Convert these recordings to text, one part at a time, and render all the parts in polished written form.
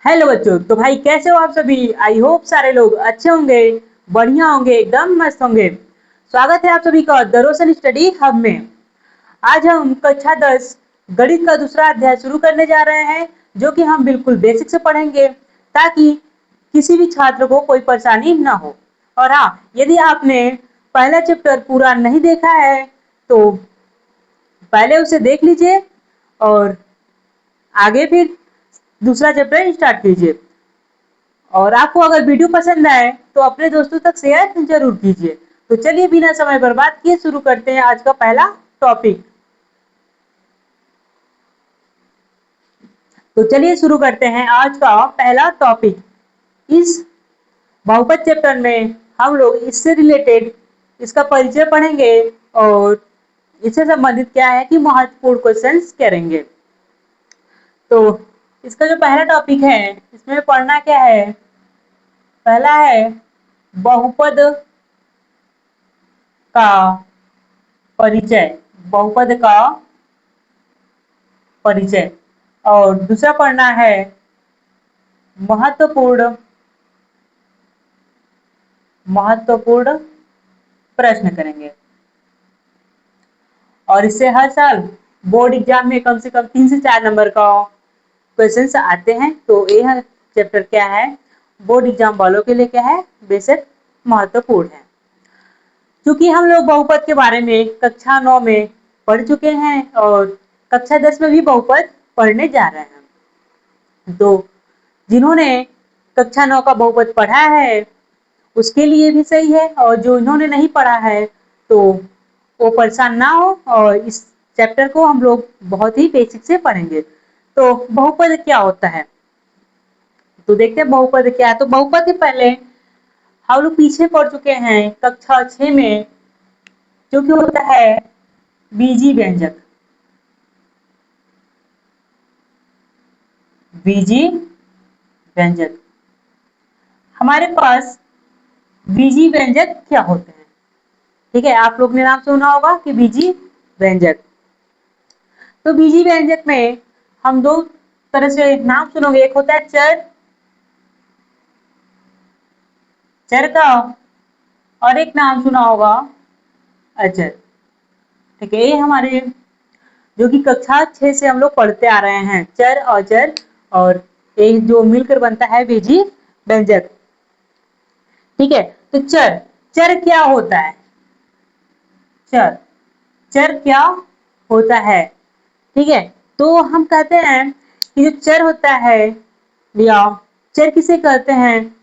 Hello बच्चों। तो भाई कैसे हो आप सभी? आई होप सारे लोग अच्छे होंगे, बढ़िया होंगे, एकदम मस्त होंगे। स्वागत है आप सभी का द रोशन स्टडी हब में। आज हम कक्षा 10 गणित का दूसरा अध्याय शुरू करने जा रहे हैं, जो कि हम बिल्कुल बेसिक से पढ़ेंगे ताकि किसी भी छात्र को कोई परेशानी ना हो। और हाँ, यदि आपने पहला चैप्टर पूरा नहीं देखा है तो पहले उसे देख लीजिए और आगे फिर दूसरा चैप्टर स्टार्ट कीजिए। और आपको अगर वीडियो पसंद आए तो अपने दोस्तों तक शेयर जरूर कीजिए। तो चलिए बिना समय बर्बाद किए शुरू करते हैं आज का पहला टॉपिक। तो चलिए शुरू करते हैं आज का पहला टॉपिक। इस बहुपद चैप्टर में हम लोग इससे रिलेटेड इसका परिचय पढ़ेंगे और इससे संबंधित क्या है कि महत्वपूर्ण क्वेश्चंस करेंगे। तो इसका जो पहला टॉपिक है इसमें पढ़ना क्या है, पहला है बहुपद का परिचय। बहुपद का परिचय। और दूसरा पढ़ना है महत्वपूर्ण महत्वपूर्ण प्रश्न करेंगे। और इससे हर साल बोर्ड एग्जाम में कम से कम 3 से 4 नंबर का क्वेश्चंस आते हैं। तो यह चैप्टर क्या है, बोर्ड एग्जाम वालों के लिए क्या है, बेशक महत्वपूर्ण है। क्योंकि हम लोग बहुपद के बारे में कक्षा 9 में पढ़ चुके हैं और कक्षा 10 में भी बहुपद पढ़ने जा रहे हैं। तो जिन्होंने कक्षा 9 का बहुपद पढ़ा है उसके लिए भी सही है, और जो इन्होंने नहीं पढ़ा है तो वो परेशान ना हो। और इस चैप्टर को हम लोग बहुत ही बेसिक से पढ़ेंगे। तो बहुपद क्या होता है, तो देखते हैं बहुपद क्या है। तो बहुपद के पहले हम लोग पीछे पढ़ चुके हैं कक्षा 6 में, जो कि होता है बीजी व्यंजक। बीजी व्यंजक हमारे पास बीजी व्यंजक क्या होते हैं, ठीक है। आप लोग ने नाम सुना होगा कि बीजी व्यंजक। तो बीजी व्यंजक में हम दो तरह से नाम सुनोगे, एक होता है चर, चर का, और एक नाम सुना होगा अचर, ठीक है। ये हमारे जो कि कक्षा 6 से हम लोग पढ़ते आ रहे हैं, चर और अचर, और एक जो मिलकर बनता है बीजी व्यंजक, ठीक है। तो चर, चर क्या होता है, चर, चर क्या होता है, ठीक है। तो हम कहते हैं कि जो चर होता है या चर किसे कहते हैं,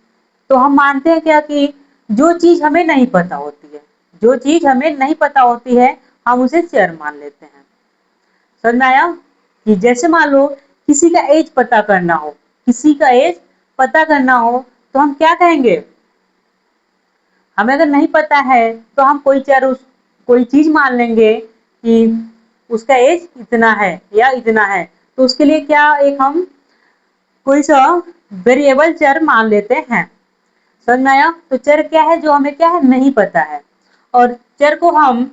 तो हम मानते हैं क्या कि जो चीज हमें नहीं पता होती है, जो चीज हमें नहीं पता होती है हम उसे चर मान लेते हैं। समझ में आया? कि जैसे मान लो किसी का एज पता करना हो, किसी का एज पता करना हो तो हम क्या कहेंगे, हमें अगर नहीं पता है तो हम कोई चर कोई चीज मान लेंगे कि उसका एज इतना है या इतना है। तो उसके लिए क्या एक हम कोई सा वेरिएबल चर मान लेते हैं। समझ में आया? तो चर क्या है, जो हमें क्या है नहीं पता है। और चर को हम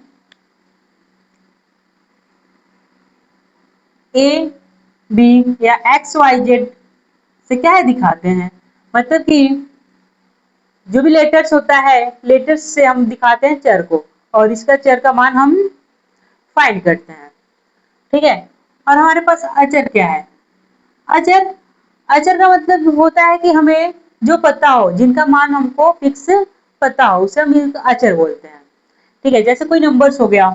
ए बी या एक्स वाई जेड से क्या है दिखाते हैं, मतलब कि जो भी लेटर्स होता है लेटर्स से हम दिखाते हैं चर को, और इसका चर का मान हम फाइंड करते हैं, ठीक है। और हमारे पास अचर क्या है, अचर, अचर का मतलब होता है कि हमें जो पता हो, जिनका मान हमको फिक्स पता हो, उसे हम अचर बोलते हैं, ठीक है। जैसे कोई नंबर्स हो गया,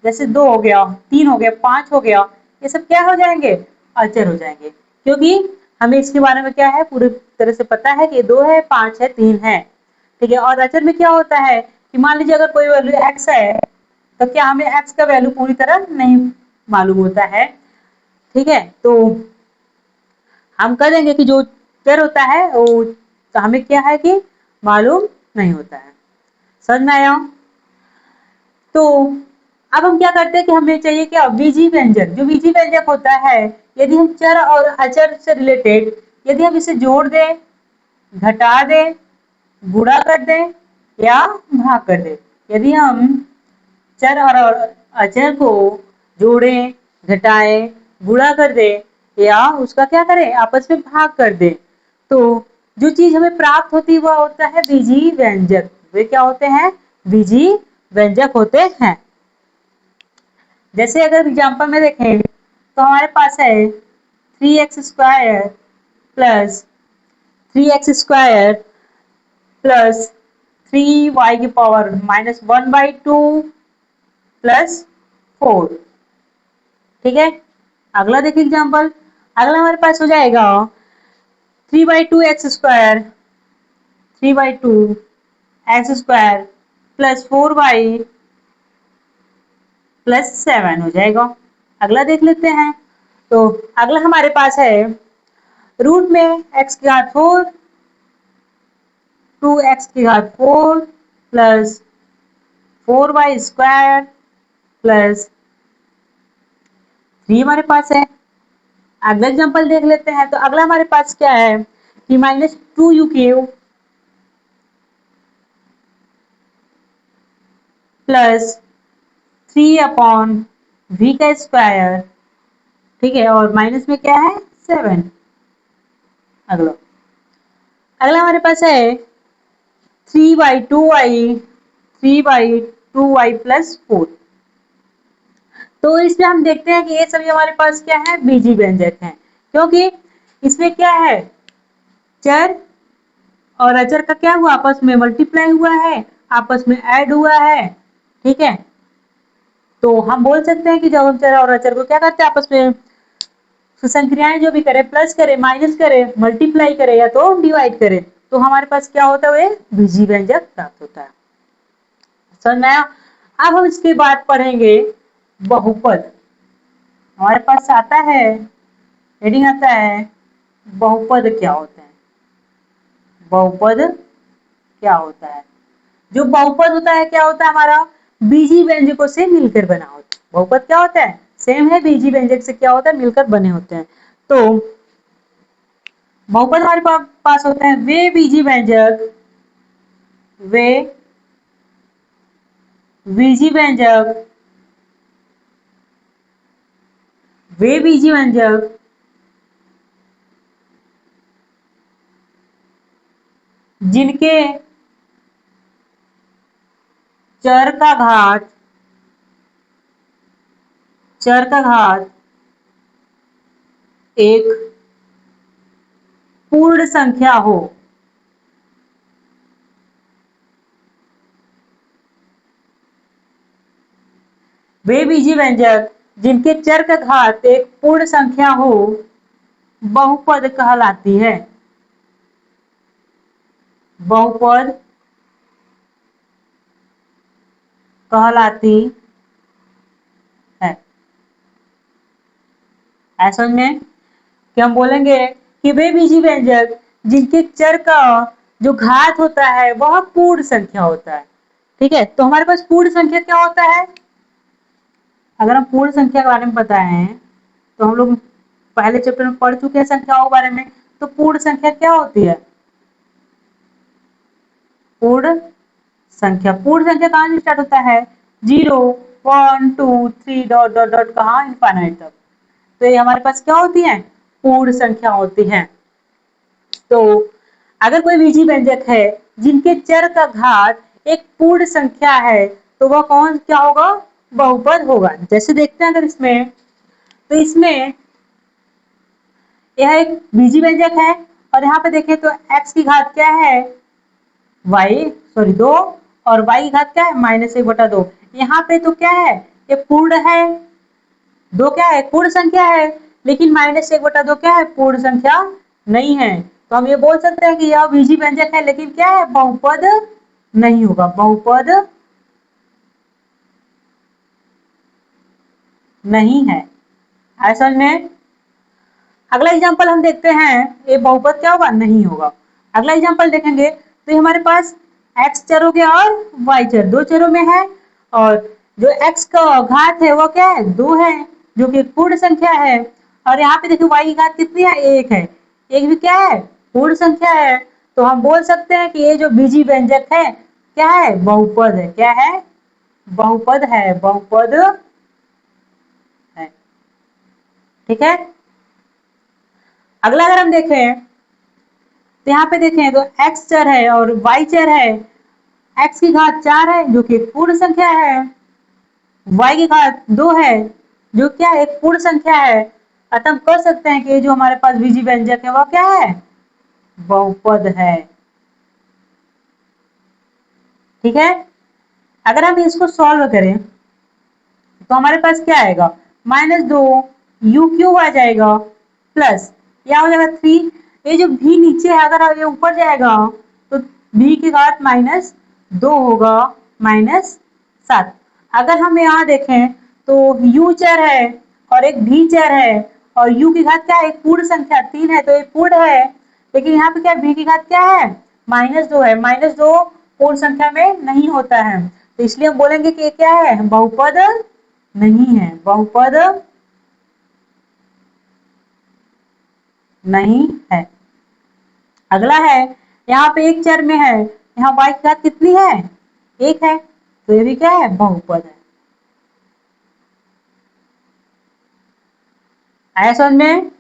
जैसे 2 हो गया, 3 हो गया, 5 हो गया, ये सब क्या हो जाएंगे, अचर हो जाएंगे। क्योंकि हमें इसके बारे में क्या है पूरी तरह से पता है कि 2 है, 5 है, 3 है, ठीक है। और अचर में क्या होता है कि मान लीजिए अगर कोई वैल्यू एक्स है तो क्या हमें एक्स का वैल्यू पूरी तरह नहीं मालूम होता है, ठीक है। तो हम कह देंगे कि जो चर होता है वो तो हमें क्या है कि मालूम नहीं होता है। समझ में आया? तो अब हम क्या करते हैं कि हमें चाहिए क्या, बीजी व्यंजक। जो बीजी व्यंजक होता है, यदि हम चर और अचर से रिलेटेड यदि हम इसे जोड़ दें, घटा दें, गुणा कर दें या भाग कर दें, यदि हम चर और अचर को जोड़ें, घटाएं, गुणा कर दें या उसका क्या करें, आपस में भाग कर दें। तो जो चीज हमें प्राप्त होती है वह होता है बीजीय व्यंजक। वे क्या होते हैं, बीजीय व्यंजक होते हैं। जैसे अगर एग्जाम्पल में देखें तो हमारे पास है 3x² plus 3x² plus 3y⁻⁻1/2 plus 4। ठीक है, अगला देखिए एग्जाम्पल। अगला हमारे पास हो जाएगा 3/2x² 3/2x² plus 4y plus 7 हो जाएगा। अगला देख लेते हैं। तो अगला हमारे पास है रूट में x⁴ 2x⁴ plus 4y² plus 3 हमारे पास है। अगला एग्जाम्पल देख लेते हैं। तो अगला हमारे पास क्या है कि -2u³ प्लस 3/v²। ठीक है, और माइनस में क्या है 7। अगला अगला हमारे पास है 3/2y प्लस 4। तो इसमें हम देखते हैं कि ये सभी हमारे पास क्या है, बीजीय व्यंजक हैं, क्योंकि इसमें क्या है, चर और अचर का क्या हुआ, आपस में मल्टीप्लाई हुआ है, आपस में ऐड हुआ है। ठीक है, तो हम बोल सकते हैं कि जब हम चर और अचर को क्या करते हैं, आपस में संक्रियाएं जो भी करे, प्लस करे, माइनस करे, मल्टीप्लाई करे या तो डिवाइड करे, तो हमारे पास क्या होता है, बीजीय व्यंजक प्राप्त होता है। समझ में आया। अब हम इसके बाद पढ़ेंगे बहुपद। हमारे पास आता है, हेडिंग आता है बहुपद क्या होते हैं। बहुपद क्या होता है, जो बहुपद होता है क्या होता है, हमारा बीजीय व्यंजकों से मिलकर बना होता है। बहुपद क्या होता है, सेम है, बीजीय व्यंजक से क्या होता है, मिलकर बने होते हैं। तो बहुपद हमारे पास होते हैं वे बीजीय व्यंजक, वे बीजीय व्यंजक, वे बीजीय व्यंजक जिनके चर का घात, चर का घात एक पूर्ण संख्या हो। वे बीजीय व्यंजक जिनके चर का घात एक पूर्ण संख्या हो बहुपद कहलाती है। बहुपद कहलाती है। ऐसा में कि हम बोलेंगे कि वे बीजीय व्यंजक जिनके चर का जो घात होता है वह पूर्ण संख्या होता है। ठीक है, तो हमारे पास पूर्ण संख्या क्या होता है, अगर हम पूर्ण संख्या के बारे में बताएं तो हम लोग पहले चैप्टर में पढ़ चुके हैं संख्याओं के बारे में। तो पूर्ण संख्या क्या होती है, पूर्ण संख्या, पूर्ण संख्या कहां से स्टार्ट होता है, 0 1 2 3 डॉट डॉट डॉट कहां, इनफाइनाइट तक। तो ये हमारे पास क्या होती है, पूर्ण संख्या होती है। तो अगर कोई बीजीय व्यंजक है जिनके चर का घात एक पूर्ण संख्या है तो वह कौन क्या होगा, बहुपद होगा। जैसे देखते हैं अगर इसमें, तो इसमें यह एक बीजीय व्यंजक है और यहाँ पे देखें तो x की घात क्या है, दो, और y की घात क्या है -1/2। यहाँ पे तो क्या है, ये पूर्ण है, दो क्या है, पूर्ण संख्या है, लेकिन -1/2 क्या है, पूर्ण संख्या नहीं है। तो हम ये बोल सकते हैं कि यह बीजीय व्यंजक है, लेकिन क्या है, बहुपद नहीं होगा, बहुपद नहीं है। ऐसा में अगला एग्जाम्पल हम देखते हैं, ये बहुपद क्या होगा, नहीं होगा। अगला एग्जाम्पल देखेंगे तो ये हमारे पास x चर हो गया और y चर, दो चरों में है, और जो x का घात है वो क्या है, 2 है, जो कि पूर्ण संख्या है। और यहाँ पे देखिए y की घात कितनी है, 1 है, एक भी क्या है, पूर्ण संख्या है। तो हम बोल सकते हैं कि ये जो बीजीय व्यंजक है क्या है, बहुपद है। क्या है, बहुपद है, बहुपद है। ठीक है, अगला अगर हम देखें तो यहाँ पे देखें तो x चर है और y चर है। x की घात 4 है जो कि एक पूर्ण संख्या है, y की घात 2 है जो क्या एक पूर्ण संख्या है। अतः हम कह सकते हैं कि जो हमारे पास बीजी व्यंजक है वह क्या है, बहुपद है। ठीक है, अगर हम इसको सॉल्व करें तो हमारे पास क्या आएगा, -2 u क्यूब आ जाएगा प्लस क्या हो जाएगा 3, ये जो v नीचे है अगर ये ऊपर जाएगा तो v की घात -2 होगा -7। अगर हम यहाँ देखें तो u चर है और एक v चर है और u की घात क्या है, एक पूर्ण संख्या 3 है तो ये पूर्ण है, लेकिन यहाँ पे क्या v की घात क्या है, -2 है। -2 पूर्ण संख्या में नहीं होता है तो इसलिए हम बोलेंगे कि ये क्या है, बहुपद नहीं है, बहुपद नहीं है। अगला है यहाँ पे एक चर में है, यहाँ y की घात कितनी है, 1 है तो ये भी क्या है, बहुपद है। आया समझ में?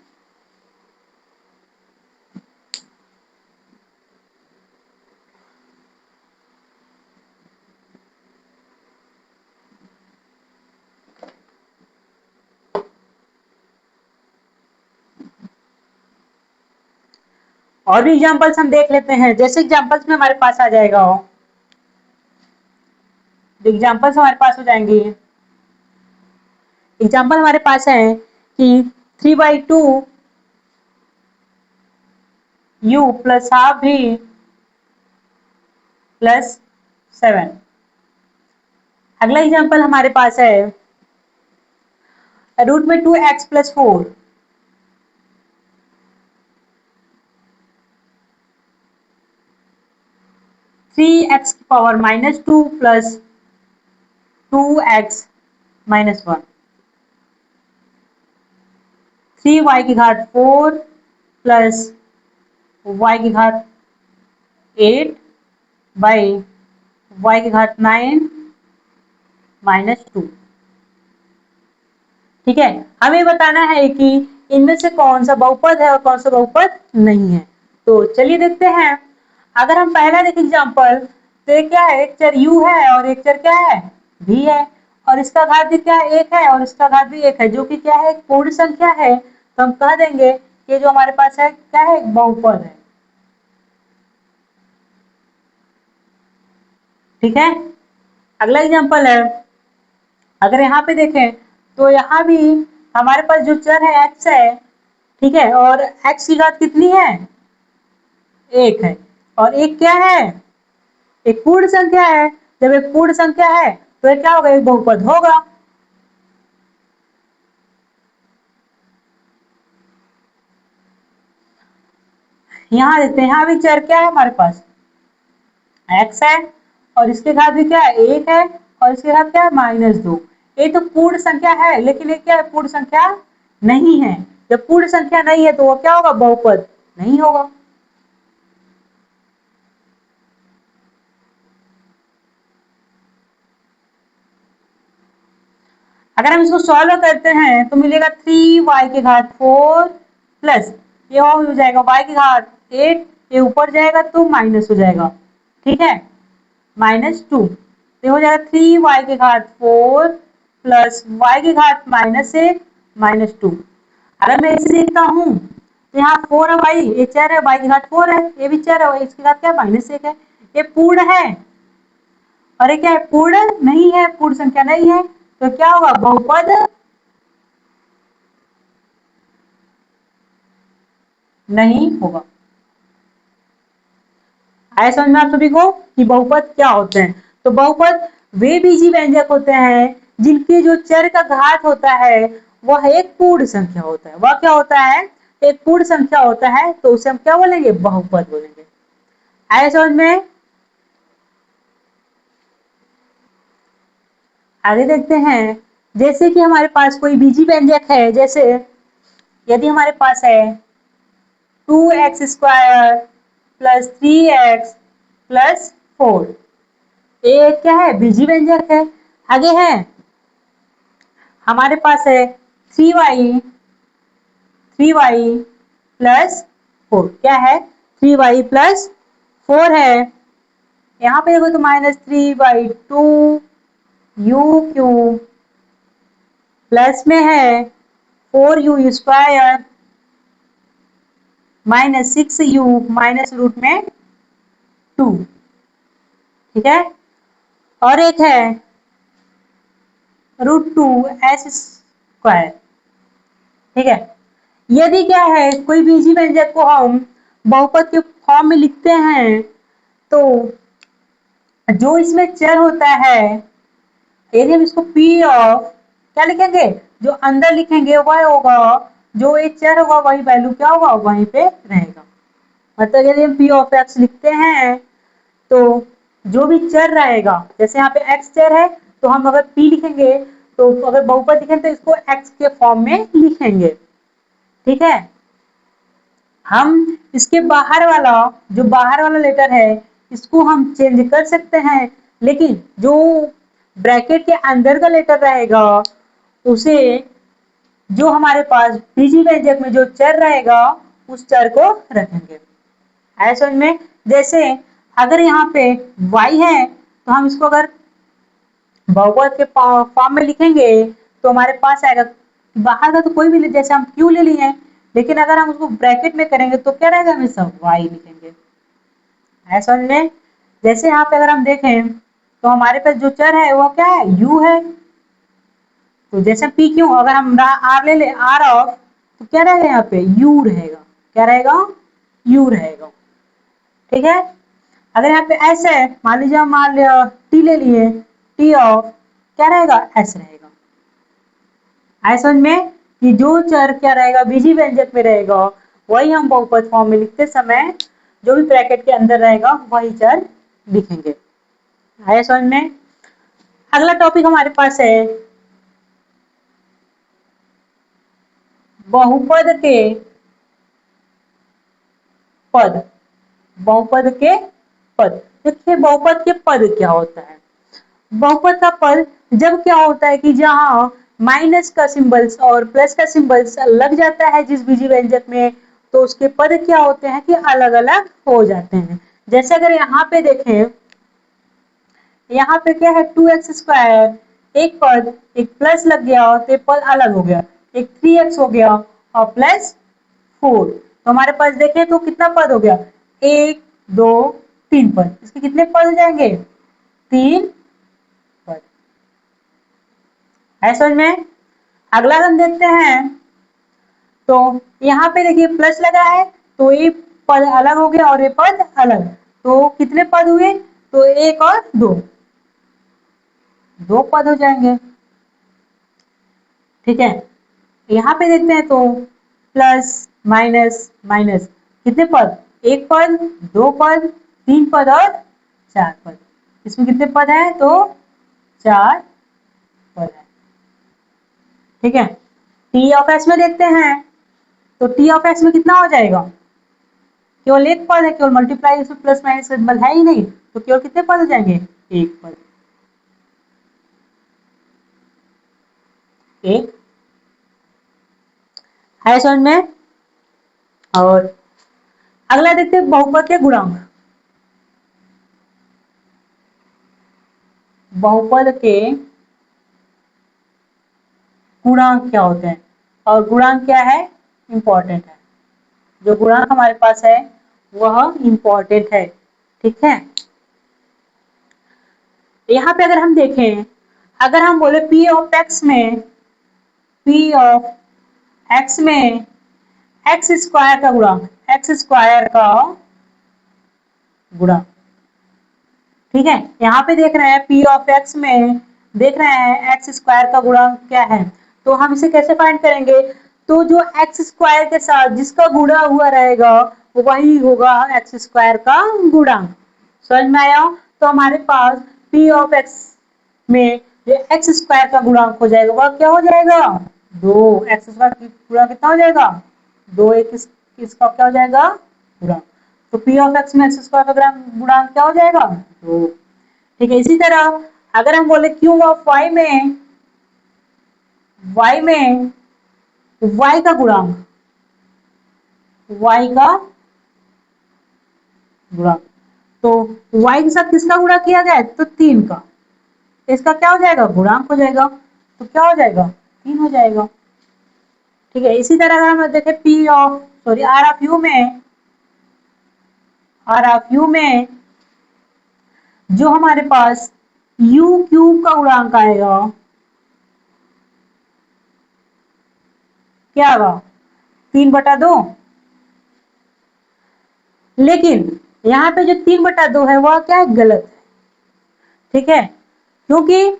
और भी एग्जांपल्स हम देख लेते हैं, जैसे एग्जांपल्स में हमारे पास आ जाएगा, एग्जांपल्स हमारे पास हो जाएंगे। एग्जांपल हमारे पास है कि 3/2 u plus half v plus 7। अगला एग्जांपल हमारे पास है रूट में 2x प्लस 4, 3x की power -2 plus 2x minus 1, 3y की घात 4 प्लस y की घात 8 बाई y की घात 9 -2। ठीक है, हमें बताना है कि इनमें से कौन सा बहुपद है और कौन सा बहुपद नहीं है। तो चलिए देखते हैं। अगर हम पहला देखें एग्जांपल तो ये क्या है, एक चर u है और एक चर क्या है, v है और इसका घात भी क्या है, 1 है और इसका घात भी 1 है जो कि क्या है, एक पूर्ण संख्या है। तो हम कह देंगे कि जो हमारे पास है क्या है, एक बहुपद है। ठीक है, अगला एग्जांपल है, अगर यहाँ पे देखें तो यहाँ भी हमारे पास जो चर है x है, ठीक है, और x की घात कितनी है, 1 है और एक क्या है, एक पूर्ण संख्या है। जब एक पूर्ण संख्या है तो ये क्या होगा, एक बहुपद होगा। यहाँ देखते हैं, यहाँ भी चर क्या है हमारे पास, x है और इसके घात भी क्या है, 1 है और इसके घात क्या है, -2। ये तो पूर्ण संख्या है लेकिन ये क्या है, पूर्ण संख्या नहीं है। जब पूर्ण संख्या नहीं है तो वो क्या होगा, बहुपद नहीं होगा। अगर हम इसको सॉल्व करते हैं तो मिलेगा 3y की घात 4 प्लस ये हो जाएगा y की घात 8, ये ऊपर जाएगा तो माइनस हो जाएगा। ठीक है, -2 ये हो जाएगा 3y की घात 4 प्लस y की घात -1 -2। अगर मैं इसे देखता हूँ तो यहाँ 4 है y, ये चर है, y की घात 4 है, ये भी चर है, इसकी घात क्या है, -1 है। ये पूर्ण है और ये क्या है, पूर्ण नहीं है, पूर्ण संख्या नहीं है तो क्या होगा, बहुपद नहीं होगा। आया समझ में आप सभी को कि बहुपद क्या होते हैं? तो बहुपद वे बीजी व्यंजक होते हैं जिनके जो चर का घात होता है वह एक पूर्ण संख्या होता है। वह क्या होता है, एक पूर्ण संख्या होता है तो उसे हम क्या बोलेंगे, बहुपद बोलेंगे। आया समझ में? आगे देखते हैं, जैसे कि हमारे पास कोई बीजी व्यंजक है, जैसे यदि हमारे पास है 2x² प्लस 3x प्लस 4, ये क्या है, बीजी व्यंजक है। आगे है हमारे पास है 3y प्लस 4 क्या है 3y प्लस 4 है। यहाँ पे देखो तो -3/2 u क्यूब प्लस में है 4u square -6u minus root में 2। ठीक है, और एक है √2s²। ठीक है, यदि क्या है कोई बीजी व्यंजक को हम बहुपद के फॉर्म में लिखते हैं तो जो इसमें चर होता है, यदि हम इसको p ऑफ क्या लिखेंगे, जो अंदर लिखेंगे वह होगा, जो एक चर होगा वही वैल्यू क्या होगा वहीं पे रहेगा। मतलब यदि हम p ऑफ x लिखते हैं तो जो भी चर रहेगा, जैसे यहाँ पे x चर है तो हम अगर p लिखेंगे तो अगर बहुपद लिखेंगे तो इसको x के फॉर्म में लिखेंगे। ठीक है, हम इसके बाहर वाला जो बाहर वाला लेटर है इसको हम चेंज कर सकते हैं, लेकिन जो ब्रैकेट के अंदर का लेटर रहेगा उसे जो हमारे पास बीजी व्यंजक में जो चर रहेगा उस चर को रखेंगे। ऐसे समझ में, जैसे अगर यहाँ पे y है तो हम इसको अगर बहुपद के फॉर्म में लिखेंगे तो हमारे पास आएगा, बाहर का तो कोई भी जैसे हम q ले लिए, लेकिन अगर हम उसको ब्रैकेट में करेंगे तो क्या रहेगा, हमेशा y लिखेंगे। ऐसा समझ में, जैसे यहाँ पे अगर हम देखें तो हमारे पास जो चर है वो क्या है u है, तो जैसे पी क्यू अगर हम आर ले ले आर ऑफ तो क्या रहेगा यहाँ पे u रहेगा, क्या रहेगा u रहेगा। ठीक है, अगर यहाँ पे s है, मान लीजिए हम मान लिया t ले लिए, t ऑफ क्या रहेगा s रहेगा। ऐसा समझ में कि जो चर क्या रहेगा बीजी व्यंजक में रहेगा वही हम बहुपद फॉर्म में लिखते समय जो भी ब्रैकेट के अंदर रहेगा वही चर लिखेंगे। आया समझ में। अगला टॉपिक हमारे पास है बहुपद के पद। बहुपद के पद, देखिए बहुपद के पद क्या होता है। बहुपद का पद जब क्या होता है कि जहां माइनस का सिंबल्स और प्लस का सिंबल्स लग जाता है जिस बीजी व्यंजक में, तो उसके पद क्या होते हैं कि अलग अलग हो जाते हैं। जैसे अगर यहाँ पे देखें, यहाँ पे क्या है 2x², एक पद एक प्लस लग गया तो एक पद अलग हो गया, एक 3x हो गया और प्लस 4, तो हमारे पास देखें तो कितना पद हो गया 1 2 3 पद। इसके कितने पद हो जाएंगे 3 पद। है समझ में। अगला हम देखते हैं, तो यहाँ पे देखिए प्लस लगा है तो ये पद अलग हो गया और ये पद अलग, तो कितने पद हुए, तो 1 और 2, 2 पद हो जाएंगे। ठीक है, यहाँ पे देखते हैं तो प्लस माइनस माइनस कितने पद, 1 पद 2 पद 3 पद और 4 पद। इसमें कितने पद हैं, तो 4 पद है। ठीक है, टी ऑफ एक्स में देखते हैं तो टी ऑफ एक्स में कितना हो जाएगा, केवल एक पद है, केवल मल्टीप्लाई उसमें प्लस माइनस का सिंबल है ही नहीं, तो केवल कितने पद हो जाएंगे, एक पद। एक है समझ में। और अगला देखते हैं बहुपद के गुणांक। बहुपद के गुणांक क्या होते हैं, और गुणांक क्या है इंपॉर्टेंट है, जो गुणांक हमारे पास है वह इंपॉर्टेंट है। ठीक है, यहाँ पे अगर हम देखें, अगर हम बोले p ऑफ x में, p ऑफ x में x² का गुणांक, x² का गुणांक। ठीक है, यहाँ पे देख रहे हैं p ऑफ x में देख रहे हैं x² का गुणांक क्या है, तो हम इसे कैसे फाइंड करेंगे, तो जो x² के साथ जिसका गुणा हुआ रहेगा वही होगा x² का गुणांक। समझ में आया। तो हमारे पास p ऑफ x में जो x² का गुणांक हो जाएगा वह क्या हो जाएगा, 2। x² का गुणांक कितना हो जाएगा, 2। एक इसका क्या हो जाएगा गुणांक, तो p ऑफ x में x² का गुणांक क्या हो जाएगा 2। ठीक है, इसी तरह अगर हम बोले q ऑफ y में, y का गुणांक, y का गुणा, तो y के साथ किसका गुणा किया जाए तो 3 का, इसका क्या हो जाएगा गुणांक हो जाएगा, तो क्या हो जाएगा 3 हो जाएगा। ठीक है, इसी तरह अगर हम देखें P of sorry R of U में, आर ऑफ यू में जो हमारे पास u क्यूब का गुणांक आएगा क्या होगा 3/2, लेकिन यहाँ पे जो 3/2 है वह क्या है गलत है। ठीक है, क्योंकि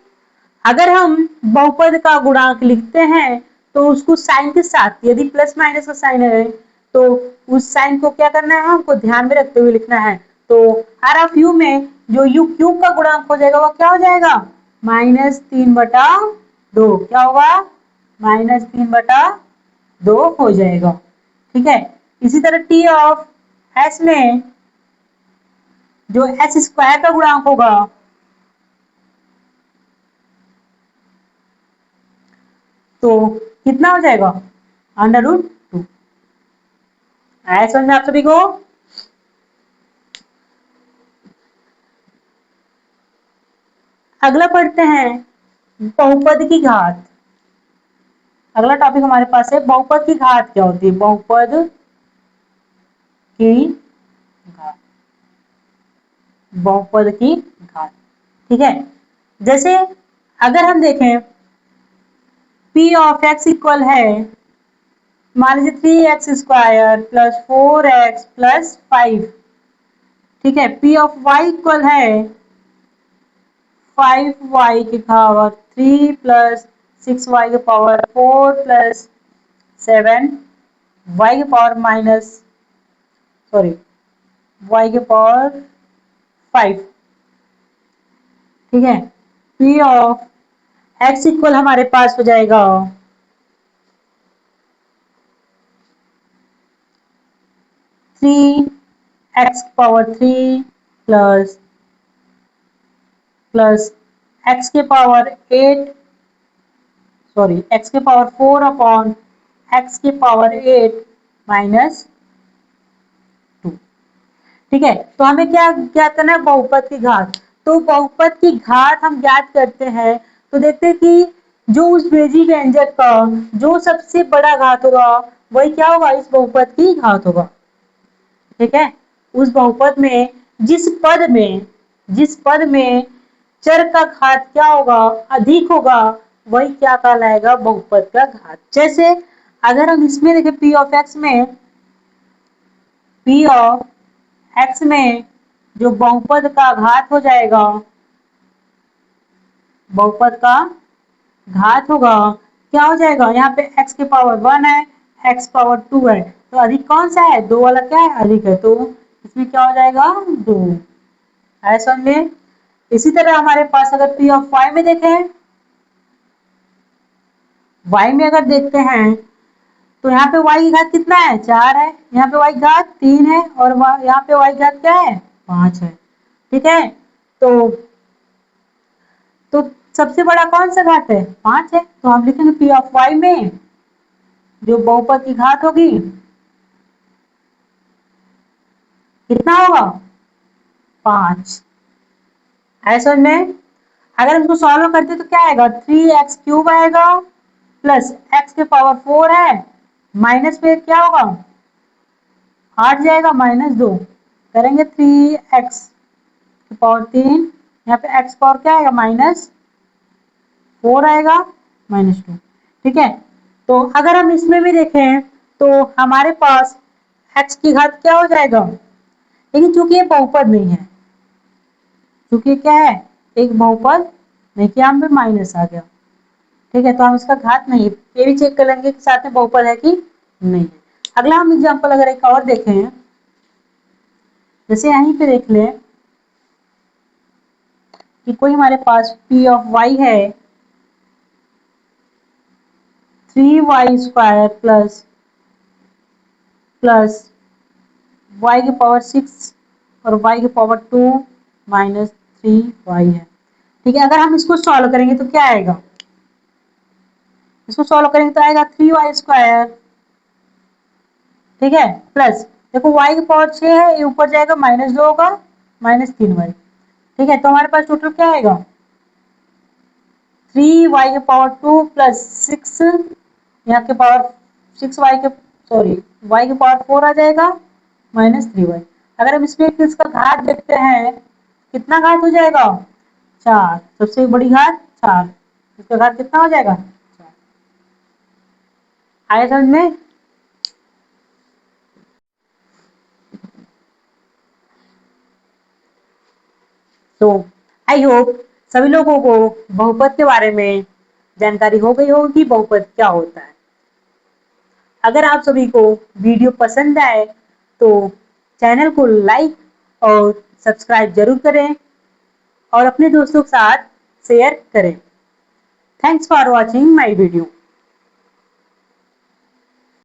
अगर हम बहुपद का गुणांक लिखते हैं तो उसको साइन के साथ, यदि प्लस माइनस का साइन है तो उस साइन को क्या करना है हमको ध्यान में रखते हुए लिखना है। तो आर ऑफ यू में जो यू क्यूब का गुणांक हो जाएगा वो क्या हो जाएगा -3/2, क्या होगा -3/2 हो जाएगा। ठीक है, इसी तरह टी ऑफ एस में जो एस स्क्वायर का गुणांक होगा तो कितना हो जाएगा √2। आया समझ में आप सभी को? अगला पढ़ते हैं बहुपद की घात। अगला टॉपिक हमारे पास है बहुपद की घात क्या होती है, बहुपद की घात, बहुपद की घात। ठीक है, जैसे अगर हम देखें p ऑफ x इक्वल है मान लीजिए 3x² प्लस 4x प्लस 5। ठीक है, p ऑफ y इक्वल है 5y की पावर 3 प्लस 6y की पावर 4 प्लस 7 y की पावर माइनस सॉरी y की पावर 5। ठीक है, p ऑफ x इक्वल हमारे पास हो जाएगा 3x की पावर 3 प्लस x के पावर 8 सॉरी x के पावर 4 अपॉन x के पावर 8 माइनस 2। ठीक है, तो हमें क्या ज्ञात करना है बहुपद की घात। तो बहुपद की घात हम ज्ञात करते हैं तो देखते हैं कि जो उस बेजी व्यंजक का जो सबसे बड़ा घात होगा वही क्या होगा इस बहुपद की घात होगा। ठीक है, उस बहुपद में जिस पद में चर का घात क्या होगा अधिक होगा वही क्या कहलाएगा बहुपद का घात। जैसे अगर हम इसमें देखें p ऑफ x में, p ऑफ x में जो बहुपद का घात हो जाएगा, बहुपद का घात होगा क्या हो जाएगा, यहाँ पे x के पावर 1 है, x पावर 2 है, तो अधिक कौन सा है 2 वाला क्या है अधिक है, तो इसमें क्या हो जाएगा 2। है समझ में? इसी तरह हमारे पास अगर p ऑफ y में देखें, y में अगर देखते हैं तो यहाँ पे y की घात कितना है 4 है, यहाँ पे y की घात 3 है और यहाँ पे y की घात क्या है 5 है। ठीक है, तो सबसे बड़ा कौन सा घात है 5 है, तो हम लिखेंगे p ऑफ y में जो बहुपद की घात होगी कितना होगा 5। ऐसा में अगर इसको सॉल्व करते तो क्या आएगा 3x³ आएगा प्लस x के पावर 4 है माइनस पे क्या होगा 8 जाएगा -2 करेंगे 3x की पावर 3, यहाँ पे x पावर क्या आएगा -4 आएगा -2। ठीक है, तो अगर हम इसमें भी देखें तो हमारे पास x की घात क्या हो जाएगा, लेकिन चूंकि ये बहुपद नहीं है, चूंकि क्या है एक बहुपद नहीं कि यहाँ पे माइनस आ गया। ठीक है, तो हम इसका घात नहीं, ये भी चेक कर लेंगे कि साथ में बहुपद है कि नहीं है। अगला हम एग्जांपल अगर एक और देखें, जैसे यहीं पे देख लें कि कोई हमारे पास p ऑफ y है 3y² प्लस y की पावर 6 और y की पावर 2 माइनस 3y है। ठीक है, अगर हम इसको सॉल्व करेंगे तो क्या आएगा, इसको सॉल्व करेंगे तो आएगा 3y² ठीक है, प्लस देखो y की पावर 6 है, ये ऊपर जाएगा -2 होगा, -3y। ठीक है, तो हमारे पास टोटल क्या आएगा, 3y की पावर 2 प्लस 6, यहाँ के पावर 6y के, सॉरी y की पावर 4 आ जाएगा, -3y। अगर हम इसमें इसका घात देखते हैं, कितना घात हो जाएगा, 4, सबसे बड़ी घात 4, इसका घात कितना हो जाएगा, 4। आया समझ में। तो आई होप सभी लोगों को बहुपद के बारे में जानकारी हो गई होगी, बहुपद क्या होता है। अगर आप सभी को वीडियो पसंद आए तो चैनल को लाइक और सब्सक्राइब जरूर करें और अपने दोस्तों के साथ शेयर करें। Thanks for watching my video.